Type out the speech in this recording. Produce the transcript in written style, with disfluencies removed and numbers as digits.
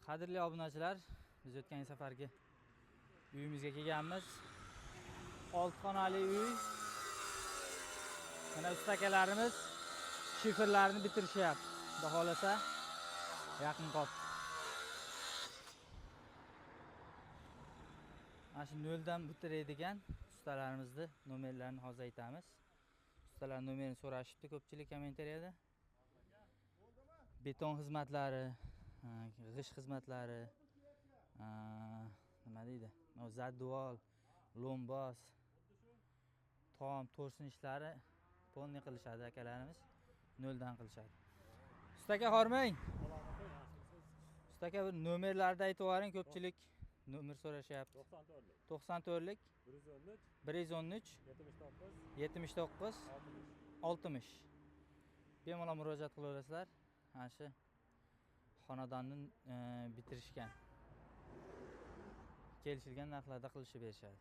Qadrli obunachilar, biz o'tgan safargi uyimizga kelganmiz. 6 xonali uy. Mana ustakalarimiz shiferlarni bitirishyapti. Xudo xolasa yaqin qoldi. Mana shu noldan bitiradigan ustalarimizni nomerlarini hozir aytamiz. Ustalar nomerini so'rashibdi ko'pchilik kommentariyada. Beton xizmatlari, g'ish xizmatlari, nima deydi? Zaddual, lombos, tom, to'rsin ishlari polni qilishadi akalarimiz. Noldan qilishadi. Ustaka hormang. Ustaka nomerlarni aytib yuboring, ko'pchilik nomer so'rashyapti. 94lik 113 79 60. Bemalol murojaat qilaverasizlar. Mana shu xonadonni bitirishgan. Kelishilgan narxlarda qilishib berishadi.